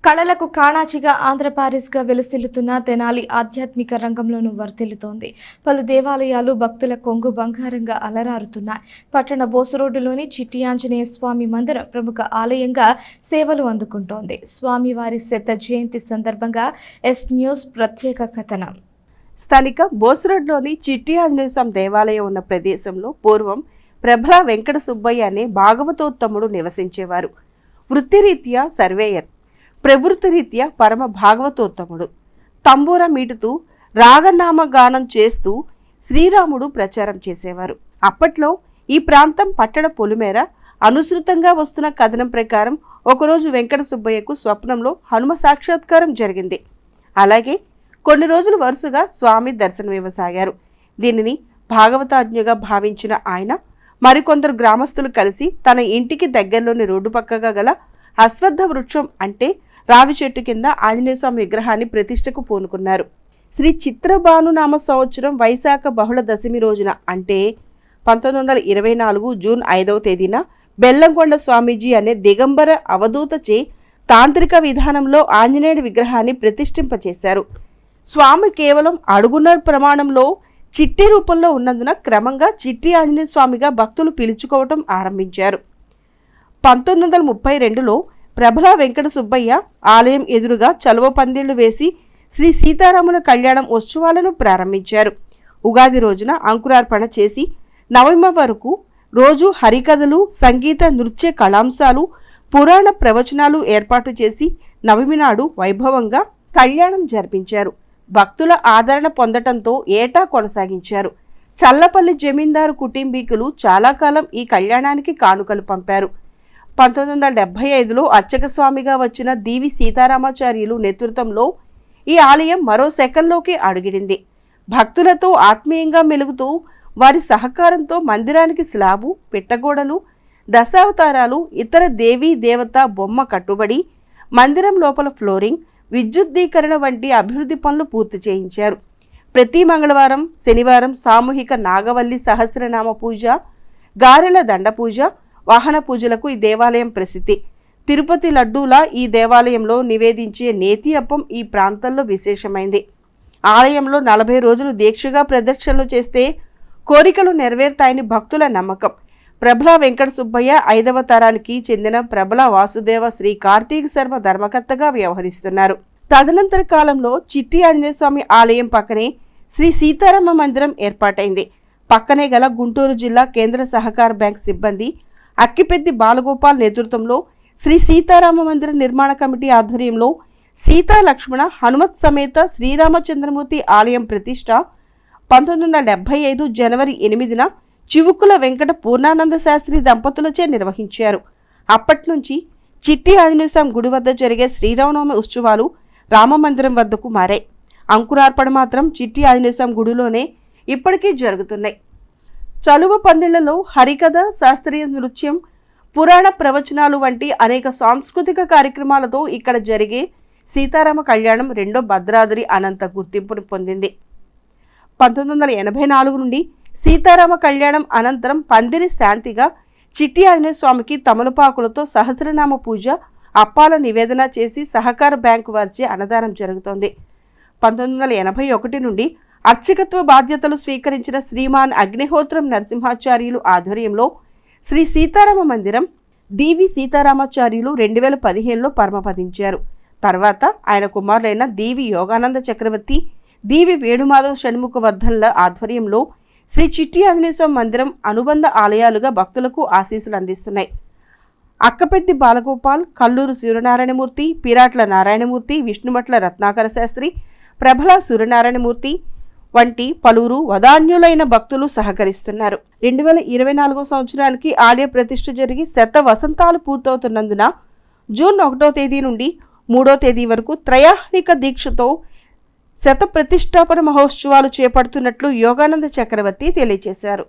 కళలకు కాణాచిగా ఆంధ్ర పారిస్గా వెలసిల్లుతున్న తెనాలి ఆధ్యాత్మిక రంగంలోనూ వర్ధిల్లుతోంది. పలు దేవాలయాలు భక్తుల కొంగు బంగారంగా అలరారుతున్నాయి. పట్టణ బోసురోడ్డులోని చిట్టి ఆంజనేయ స్వామి మందిరం ప్రముఖ ఆలయంగా సేవలు అందుకుంటోంది. స్వామివారి శత జయంతి సందర్భంగా ఎస్ న్యూస్ ప్రత్యేక కథనం. స్థానిక బోసురోడ్లోని చిట్టి ఆంజనేయ స్వామి దేవాలయం ఉన్న ప్రదేశంలో పూర్వం ప్రభల వెంకట సుబ్బయ్య అనే భాగవతోత్తముడు నివసించేవారు. వృత్తిరీత్యా సర్వేయర్, ప్రవృత్తిరీత్యా పరమ భాగవతోత్తముడు. తంబూర మీటుతూ రాగనామ గానం చేస్తూ శ్రీరాముడు ప్రచారం చేసేవారు. అప్పట్లో ఈ ప్రాంతం పట్టణ పొలిమేర. అనుసృతంగా వస్తున్న కథనం ప్రకారం ఒకరోజు వెంకట సుబ్బయ్యకు స్వప్నంలో హనుమ సాక్షాత్కారం జరిగింది. అలాగే కొన్ని రోజులు వరుసగా స్వామి దర్శనమివ్వసాగారు. దీనిని భాగవతాజ్ఞగా భావించిన ఆయన మరికొందరు గ్రామస్తులు కలిసి తన ఇంటికి దగ్గరలోని రోడ్డు పక్కగా గల అశ్వత్థ వృక్షం అంటే రావి చెట్టు కింద ఆంజనేయ స్వామి విగ్రహాన్ని ప్రతిష్టకు పూనుకున్నారు. శ్రీ చిత్రభానునామ సంవత్సరం వైశాఖ బహుళ దశమి రోజున అంటే 1924 జూన్ 5వ తేదీన బెల్లంకొండ స్వామీజీ అనే దిగంబర అవధూతచే తాంత్రిక విధానంలో ఆంజనేయుడి విగ్రహాన్ని ప్రతిష్ఠింపచేశారు. స్వామి కేవలం అడుగున్నర ప్రమాణంలో చిట్టి రూపంలో ఉన్నందున క్రమంగా చిట్టి ఆంజనేయ స్వామిగా భక్తులు పిలుచుకోవటం ఆరంభించారు. 1932లో ప్రభల వెంకట సుబ్బయ్య ఆలయం ఎదురుగా చలువ పందిళ్లు వేసి శ్రీ సీతారాముల కళ్యాణం ఉత్సవాలను ప్రారంభించారు. ఉగాది రోజున అంకురార్పణ చేసి నవమి వరకు రోజు హరికథలు, సంగీత నృత్య కళాంశాలు, పురాణ ప్రవచనాలు ఏర్పాటు చేసి నవమి నాడు వైభవంగా కళ్యాణం జరిపించారు. భక్తుల ఆదరణ పొందటంతో ఏటా కొనసాగించారు. చల్లపల్లి జమీందారు కుటుంబీకులు చాలా కాలం ఈ కళ్యాణానికి కానుకలు పంపారు. 1975లో అర్చక స్వామిగా వచ్చిన దీవి సీతారామాచార్యులు నేతృత్వంలో ఈ ఆలయం మరో శకంలోకి అడుగిడింది. భక్తులతో ఆత్మీయంగా మెలుగుతూ వారి సహకారంతో మందిరానికి స్లాబు, పిట్టగోడలు, దశావతారాలు, ఇతర దేవీ దేవత బొమ్మ కట్టుబడి మందిరం లోపల ఫ్లోరింగ్, విద్యుద్దీకరణ వంటి అభివృద్ధి పనులు పూర్తి చేయించారు. ప్రతి మంగళవారం, శనివారం సామూహిక నాగవల్లి సహస్రనామ పూజ, గారెల దండ పూజ, వాహన పూజలకు ఈ దేవాలయం ప్రసిద్ధి. తిరుపతి లడ్డూలా ఈ దేవాలయంలో నివేదించే నేతి అప్పం ఈ ప్రాంతంలో విశేషమైంది. ఆలయంలో 40 రోజులు దీక్షగా ప్రదక్షిణలు చేస్తే కోరికలు నెరవేరుతాయని భక్తుల నమ్మకం. ప్రభల వెంకట సుబ్బయ్య 5వ తరానికి చెందిన ప్రభల వాసుదేవ శ్రీ కార్తీక శర్మ ధర్మకర్తగా వ్యవహరిస్తున్నారు. తదనంతర కాలంలో చిట్టి ఆంజనేయ స్వామి ఆలయం పక్కనే శ్రీ సీతారామ మందిరం ఏర్పాటైంది. పక్కనే గల గుంటూరు జిల్లా కేంద్ర సహకార బ్యాంక్ సిబ్బంది అక్కిపెద్ది బాలగోపాల్ నేతృత్వంలో శ్రీ సీతారామ మందిర నిర్మాణ కమిటీ ఆధ్వర్యంలో సీతా లక్ష్మణ హనుమత్ సమేత శ్రీరామచంద్రమూర్తి ఆలయం ప్రతిష్ట 1975 జనవరి 8న చివుకుల వెంకట పూర్ణానంద శాస్త్రి దంపతులచే నిర్వహించారు. అప్పట్నుంచి చిట్టి ఆంజనేయ స్వామి గుడి వద్ద జరిగే శ్రీరామనవమి ఉత్సవాలు రామమందిరం వద్దకు మారాయి. అంకురార్పణ మాత్రం చిట్టి ఆంజనేయ స్వామి గుడిలోనే ఇప్పటికీ జరుగుతున్నాయి. చలువ పందిళ్లలో హరికథ, శాస్త్రీయ నృత్యం, పురాణ ప్రవచనాలు వంటి అనేక సాంస్కృతిక కార్యక్రమాలతో ఇక్కడ జరిగే సీతారామ కళ్యాణం రెండో భద్రాద్రి అనంత గుర్తింపును పొందింది. 1984 నుండి సీతారామ కళ్యాణం అనంతరం పందిరి శాంతిగా చిట్టి ఆంజనేయ స్వామికి తమలపాకులతో సహస్రనామ పూజ, అప్పాల నివేదన చేసి సహకార బ్యాంకు వారిచే అన్నదానం జరుగుతోంది. 1981 నుండి అర్చకత్వ బాధ్యతలు స్వీకరించిన శ్రీమాన్ అగ్నిహోత్రం నరసింహాచార్యులు ఆధ్వర్యంలో శ్రీ సీతారామ మందిరం దీవి సీతారామాచార్యులు 2015లో పరమపదించారు. తర్వాత ఆయన కుమారులైన దీవి యోగానంద చక్రవర్తి, దీవి వేణుమాధవ షణ్ముఖవర్ధన్ల ఆధ్వర్యంలో శ్రీ చిట్టి ఆంజనేయ స్వామి మందిరం అనుబంధ ఆలయాలుగా భక్తులకు ఆశీస్సులు అందిస్తున్నాయి. అక్కపెద్ది బాలగోపాల్, కల్లూరు సూర్యనారాయణమూర్తి, పిరాట్ల నారాయణమూర్తి, విష్ణుమట్ల రత్నాకర శాస్త్రి, ప్రభల సూర్యనారాయణమూర్తి వంటి పలువురు వదాన్యులైన భక్తులు సహకరిస్తున్నారు. 2024 సంవత్సరానికి ఆలయ ప్రతిష్ఠ జరిగి శత వసంతాలు పూర్తవుతున్నందున జూన్ 1వ తేదీ నుండి 3వ తేదీ వరకు త్రయాహ్నిక దీక్షతో శత ప్రతిష్టాపన మహోత్సవాలు చేపడుతున్నట్లు యోగానంద చక్రవర్తి తెలియజేశారు.